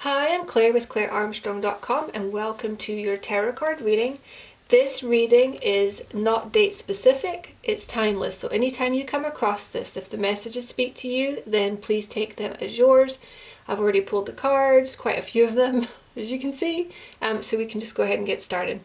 Hi, I'm Claire with clarearmstrong.com and welcome to your tarot card reading. This reading is not date specific, it's timeless. So anytime you come across this, if the messages speak to you, then please take them as yours. I've already pulled the cards, quite a few of them, as you can see, so we can just go ahead and get started.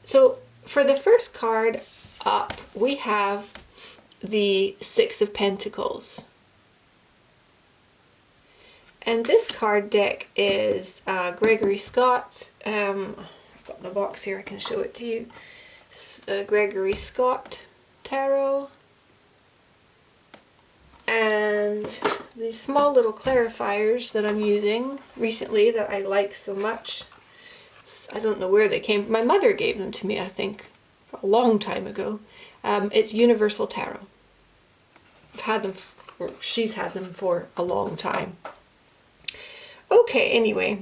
So for the first card up, we have the Six of Pentacles. And this card deck is Gregory Scott. I've got the box here, I can show it to you. It's, Gregory Scott Tarot. And these small little clarifiers that I'm using recently that I like so much. I don't know where they came from. My mother gave them to me, I think, a long time ago. It's Universal Tarot. I've had them, or she's had them for a long time. Okay, anyway,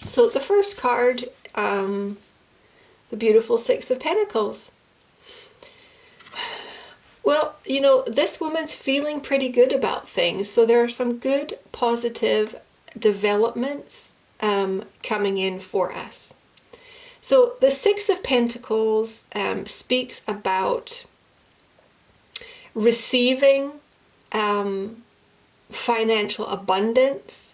so the first card, the beautiful Six of Pentacles. Well, you know, this woman's feeling pretty good about things, so there are some good, positive developments coming in for us. So the Six of Pentacles speaks about receiving financial abundance.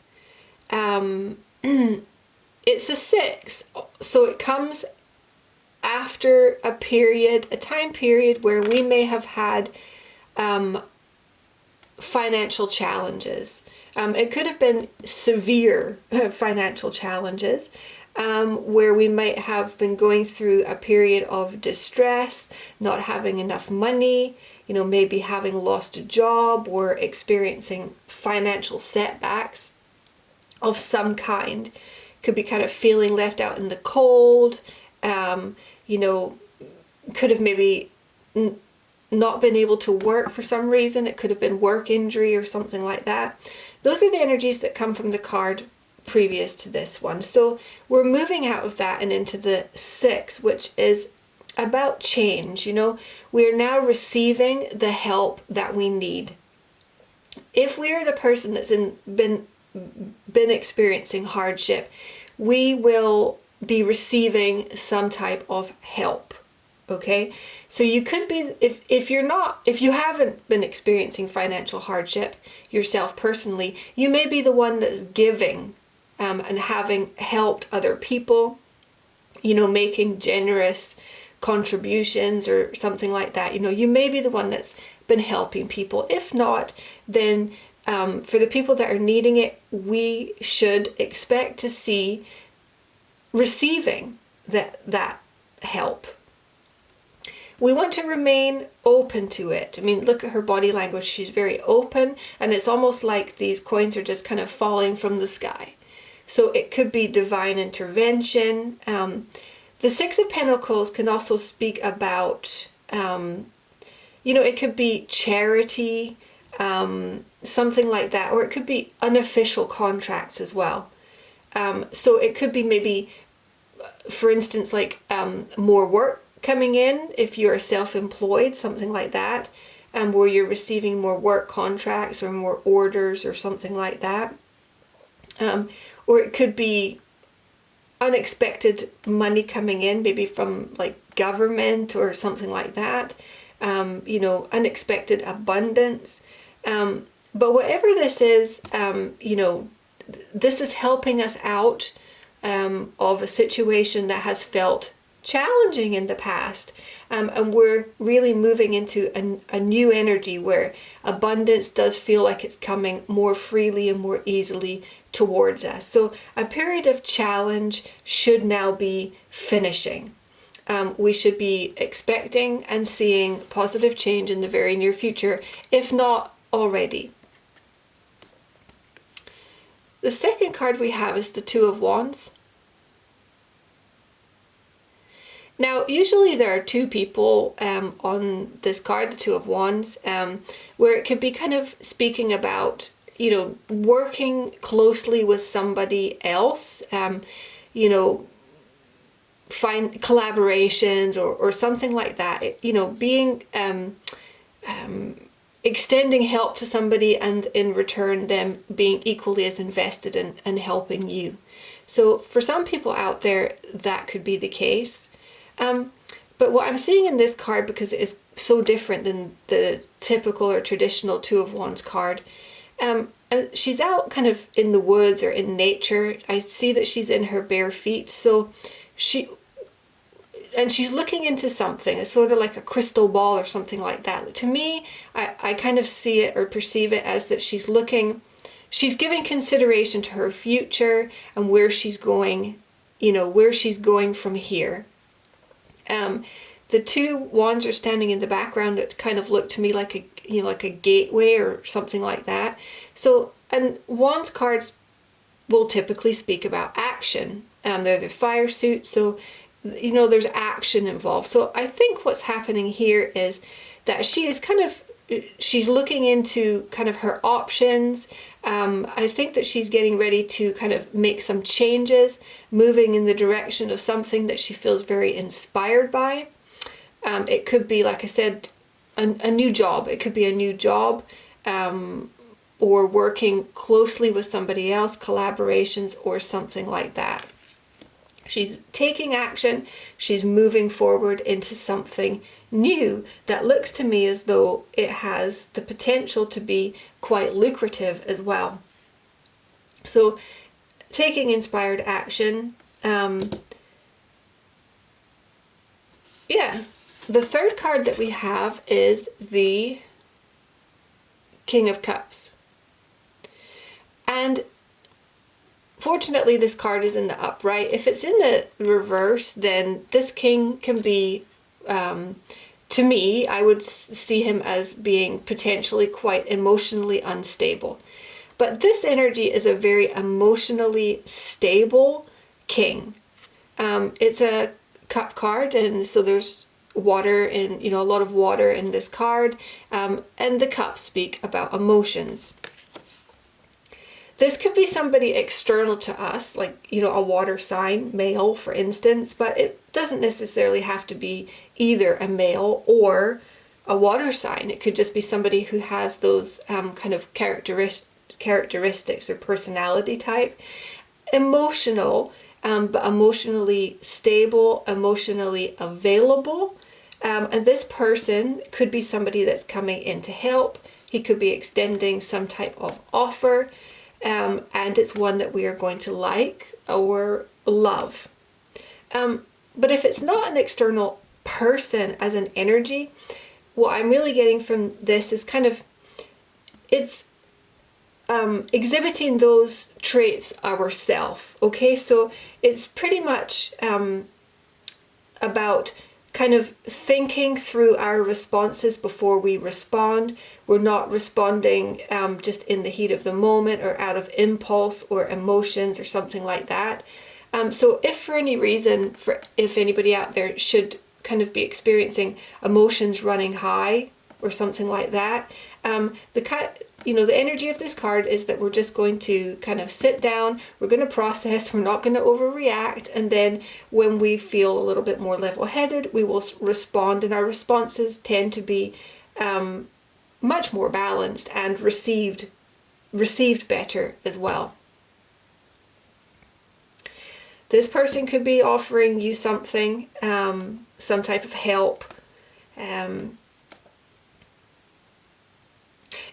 It's a six, so it comes after a time period where we may have had financial challenges. It could have been severe financial challenges, where we might have been going through a period of distress, not having enough money, you know, maybe having lost a job or experiencing financial setbacks of some kind. Could be kind of feeling left out in the cold, you know, could have maybe not been able to work for some reason. It could have been work injury or something like that. Those are the energies that come from the card previous to this one. So we're moving out of that and into the six, which is about change. You know, we are now receiving the help that we need. If we are the person that's been experiencing hardship, we will be receiving some type of help. Okay, so you could be, if you haven't been experiencing financial hardship yourself personally, you may be the one that's giving and having helped other people, you know, making generous contributions or something like that. You know, you may be the one that's been helping people. If not, then for the people that are needing it, we should expect to see receiving that help. We want to remain open to it. I mean, look at her body language. She's very open, and it's almost like these coins are just kind of falling from the sky. So it could be divine intervention. The Six of Pentacles can also speak about, you know, it could be charity, something like that, or it could be unofficial contracts as well. So it could be maybe, for instance, like more work coming in if you're self-employed, something like that, where you're receiving more work contracts or more orders or something like that. Or it could be unexpected money coming in, maybe from like government or something like that. You know, unexpected abundance. But whatever this is, you know, this is helping us out of a situation that has felt challenging in the past. And we're really moving into a new energy where abundance does feel like it's coming more freely and more easily towards us. So a period of challenge should now be finishing. We should be expecting and seeing positive change in the very near future, if not already. The second card we have is the Two of Wands. Now, usually there are two people on this card, the Two of Wands, where it could be kind of speaking about, you know, working closely with somebody else, you know, find collaborations or something like that, you know, being extending help to somebody and in return them being equally as invested in helping you. So for some people out there, that could be the case. But what I'm seeing in this card, because it is so different than the typical or traditional Two of Wands card, and she's out kind of in the woods or in nature. I see that she's in her bare feet. So she's looking into something. It's sort of like a crystal ball or something like that. To me, I kind of see it or perceive it as that she's giving consideration to her future and where she's going, where she's going from here. The two wands are standing in the background. It kind of looked to me like a gateway or something like that. So, and wands cards will typically speak about action. They're the fire suit, so there's action involved. So I think what's happening here is that she's looking into kind of her options. I think that she's getting ready to kind of make some changes, moving in the direction of something that she feels very inspired by. It could be, like I said, a new job. It could be a new job, or working closely with somebody else, collaborations or something like that. She's taking action. She's moving forward into something new that looks to me as though it has the potential to be quite lucrative as well. So taking inspired action. The third card that we have is the King of Cups. And fortunately, this card is in the upright. If it's in the reverse, then this king can be, to me, I would see him as being potentially quite emotionally unstable. But this energy is a very emotionally stable king. It's a cup card, and so there's water and a lot of water in this card, and the cups speak about emotions. This could be somebody external to us, like, a water sign, male, for instance, but it doesn't necessarily have to be either a male or a water sign. It could just be somebody who has those kind of characteristics or personality type. Emotional, but emotionally stable, emotionally available. And this person could be somebody that's coming in to help. He could be extending some type of offer. And it's one that we are going to like or love. But if it's not an external person as an energy, what I'm really getting from this is kind of, it's exhibiting those traits ourself. Okay, so it's pretty much about kind of thinking through our responses before we respond. We're not responding just in the heat of the moment or out of impulse or emotions or something like that. So if for any reason, if anybody out there should kind of be experiencing emotions running high or something like that, the energy of this card is that we're just going to kind of sit down, we're going to process, we're not going to overreact, and then when we feel a little bit more level-headed, we will respond, and our responses tend to be much more balanced and received better as well. This person could be offering you something, some type of help.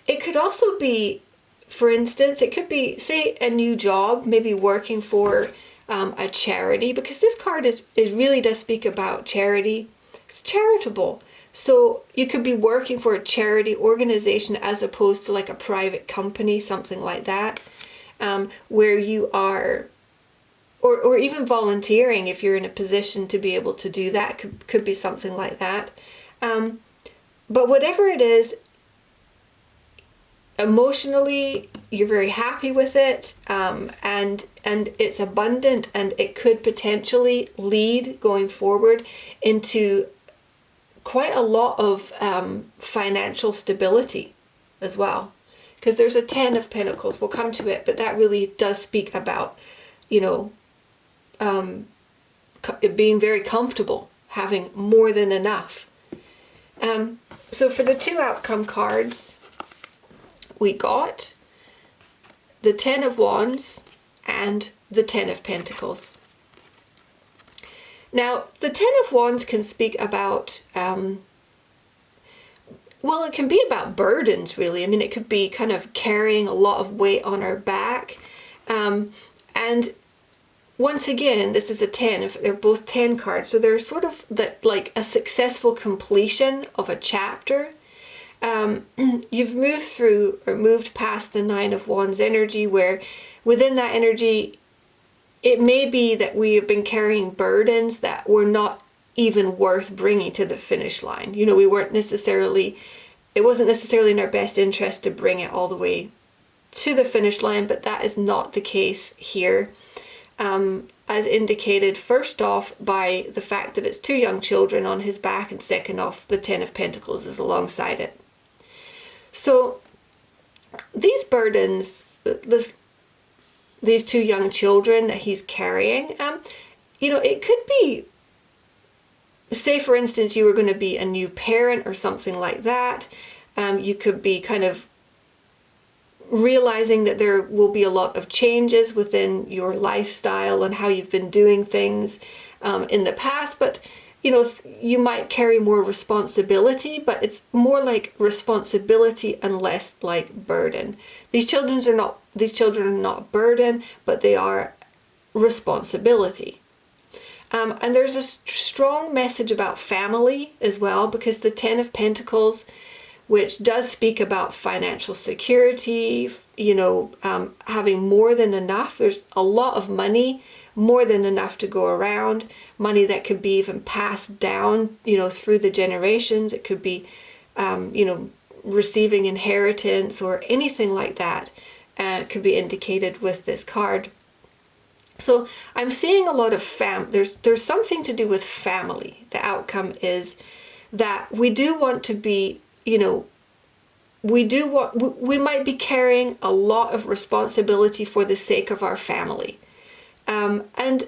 It could also be, for instance, it could be, say, a new job, maybe working for a charity, because this card really does speak about charity. It's charitable. So you could be working for a charity organization as opposed to like a private company, something like that, where you are, or even volunteering if you're in a position to be able to do that, could be something like that. But whatever it is, emotionally you're very happy with it, and it's abundant, and it could potentially lead going forward into quite a lot of financial stability as well, because there's a 10 of Pentacles. We'll come to it, but that really does speak about being very comfortable, having more than enough. So for the two outcome cards, we got the Ten of Wands and the Ten of Pentacles. Now, the Ten of Wands can speak about, well, it can be about burdens, really. I mean, it could be kind of carrying a lot of weight on our back. And once again, this is a 10. If they're both 10 cards, so they're sort of like a successful completion of a chapter. You've moved through or moved past the Nine of Wands energy, where within that energy, it may be that we have been carrying burdens that were not even worth bringing to the finish line. You know, we weren't necessarily, it wasn't necessarily in our best interest to bring it all the way to the finish line, but that is not the case here. As indicated, first off, by the fact that it's two young children on his back, and second off, the Ten of Pentacles is alongside it. So these burdens, these two young children that he's carrying, you know, it could be, say for instance, you were going to be a new parent or something like that. You could be kind of realizing that there will be a lot of changes within your lifestyle and how you've been doing things in the past, but you know, you might carry more responsibility, but it's more like responsibility and less like burden. These children are not burden, but they are responsibility. And there's a strong message about family as well, because the Ten of Pentacles, which does speak about financial security, you know, having more than enough. There's a lot of money, more than enough to go around, money that could be even passed down, you know, through the generations. It could be, you know, receiving inheritance or anything like that could be indicated with this card. So I'm seeing a lot of there's something to do with family. The outcome is that we do want to be, you know, we might be carrying a lot of responsibility for the sake of our family. And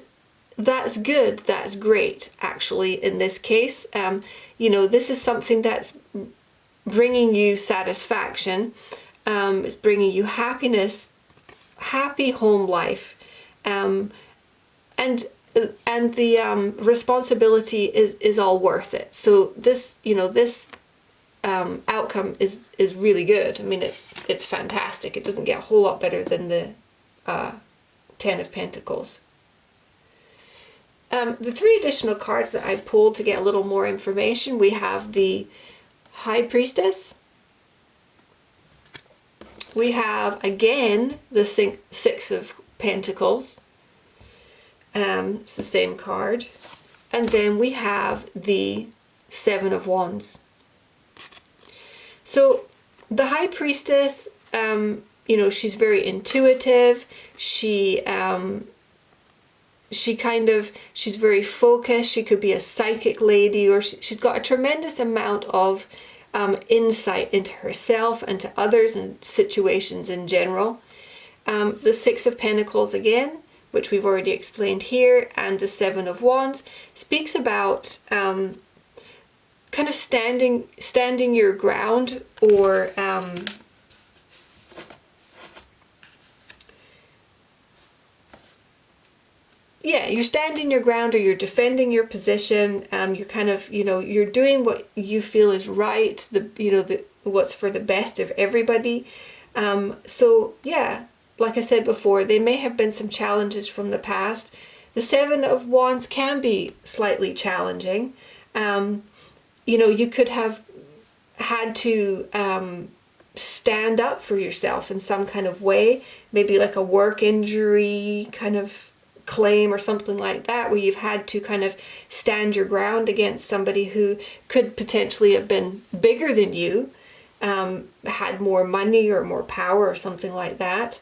that's good, that's great, actually, in this case. You know, this is something that's bringing you satisfaction. It's bringing you happiness, happy home life. And the responsibility is all worth it. So this, you know, this outcome is really good. I mean, it's fantastic. It doesn't get a whole lot better than the Ten of Pentacles. The three additional cards that I pulled to get a little more information, we have the High Priestess. We have, again, the Six of Pentacles. It's the same card. And then we have the Seven of Wands. So the High Priestess, you know, she's very intuitive. She's very focused. She could be a psychic lady, or she's got a tremendous amount of insight into herself and to others and situations in general. The Six of Pentacles, again, which we've already explained here, and the Seven of Wands speaks about kind of standing your ground, or yeah, you're standing your ground, or you're defending your position. You're kind of, you know, you're doing what you feel is right, what's for the best of everybody. So yeah, like I said before, there may have been some challenges from the past. The Seven of Wands can be slightly challenging. You know, you could have had to stand up for yourself in some kind of way, maybe like a work injury kind of claim or something like that, where you've had to kind of stand your ground against somebody who could potentially have been bigger than you, had more money or more power or something like that.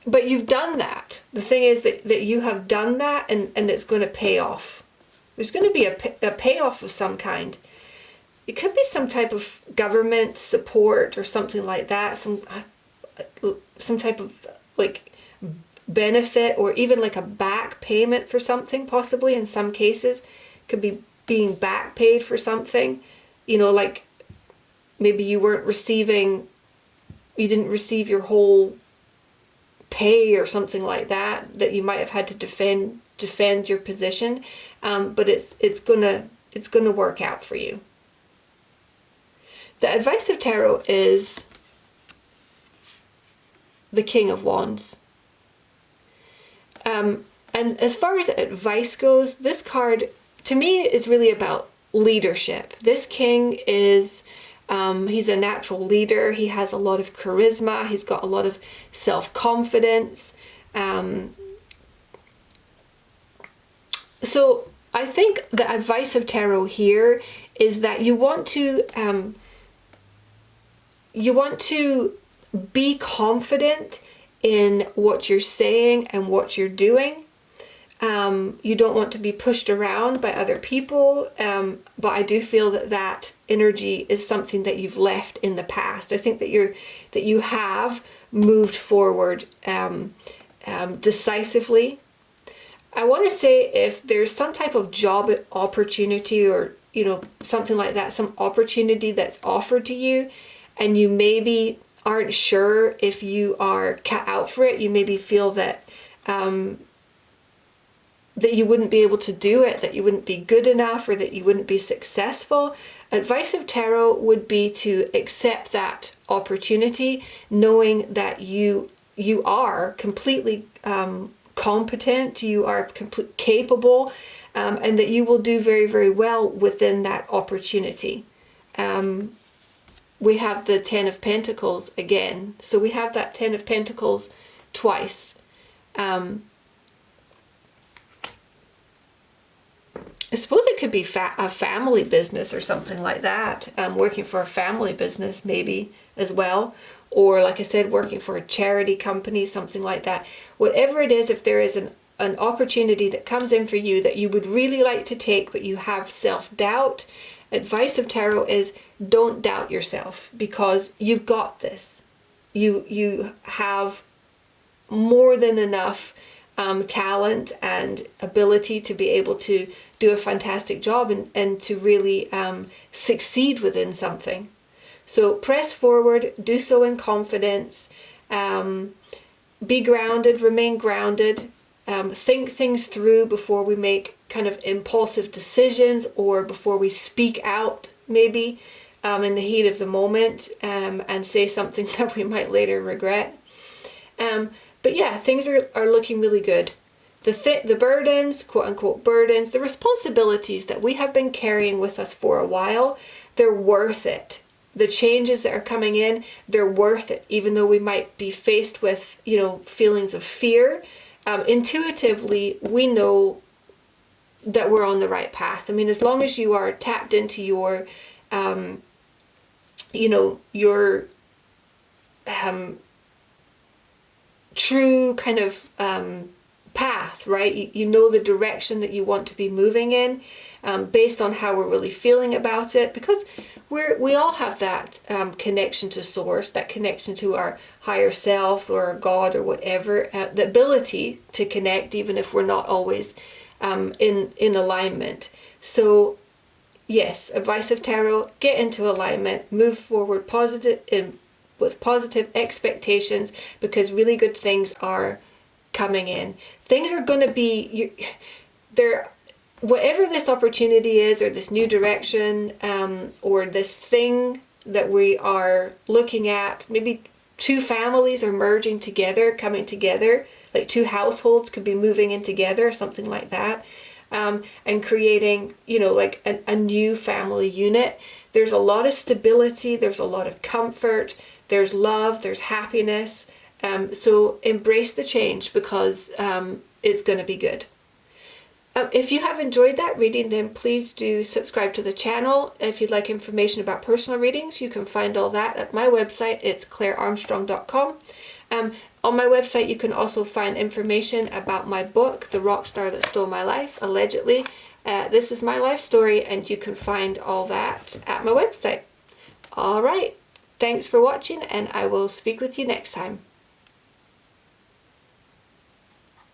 But you've done that. The thing is that you have done that, and it's going to pay off. There's going to be a payoff of some kind. It could be some type of government support or something like that. Some type of like benefit, or even like a back payment for something, possibly in some cases. Could be being back paid for something, you know, like maybe you didn't receive your whole pay or something like that, that you might have had to defend your position, but it's gonna work out for you. The advice of tarot is the King of Wands. And as far as advice goes, this card to me is really about leadership. This king is, he's a natural leader. He has a lot of charisma. He's got a lot of self-confidence. So I think the advice of tarot here is that you want to be confident in what you're saying and what you're doing. You don't want to be pushed around by other people, but I do feel that energy is something that you've left in the past. I think that you have moved forward decisively. I want to say if there's some type of job opportunity, or something like that, some opportunity that's offered to you, and you maybe aren't sure if you are cut out for it, you maybe feel that that you wouldn't be able to do it, that you wouldn't be good enough, or that you wouldn't be successful. Advice of tarot would be to accept that opportunity, knowing that you are completely competent, you are capable, and that you will do very, very well within that opportunity. We have the Ten of Pentacles again, so we have that Ten of Pentacles twice. I suppose it could be a family business or something like that, working for a family business maybe as well, or like I said, working for a charity company, something like that. Whatever it is, if there is an opportunity that comes in for you that you would really like to take, but you have self-doubt, advice of tarot is don't doubt yourself, because you've got this. You have more than enough talent and ability to be able to do a fantastic job and to really succeed within something. So press forward, do so in confidence, be grounded, remain grounded, think things through before we make kind of impulsive decisions, or before we speak out maybe in the heat of the moment, and say something that we might later regret. But yeah, things are looking really good. The burdens, quote unquote burdens, the responsibilities that we have been carrying with us for a while, they're worth it. The changes that are coming in, they're worth it, even though we might be faced with, feelings of fear. Intuitively, we know that we're on the right path. I mean, as long as you are tapped into your, your true kind of path, right? You know the direction that you want to be moving in, based on how we're really feeling about it, because we all have that connection to source, that connection to our higher selves or our God or whatever, the ability to connect even if we're not always in alignment. So yes, advice of tarot, get into alignment, move forward with positive expectations, because really good things are coming in. Things are going to be there. Whatever this opportunity is, or this new direction, or this thing that we are looking at, maybe two families are merging together, coming together, like two households could be moving in together, something like that, and creating, like a new family unit. There's a lot of stability, there's a lot of comfort, there's love, there's happiness. So embrace the change, because it's going to be good. If you have enjoyed that reading, then please do subscribe to the channel. If you'd like information about personal readings, you can find all that at my website. It's clarearmstrong.com. On my website, you can also find information about my book, The Rock Star That Stole My Life, allegedly. This is my life story, and you can find all that at my website. All right. Thanks for watching, and I will speak with you next time.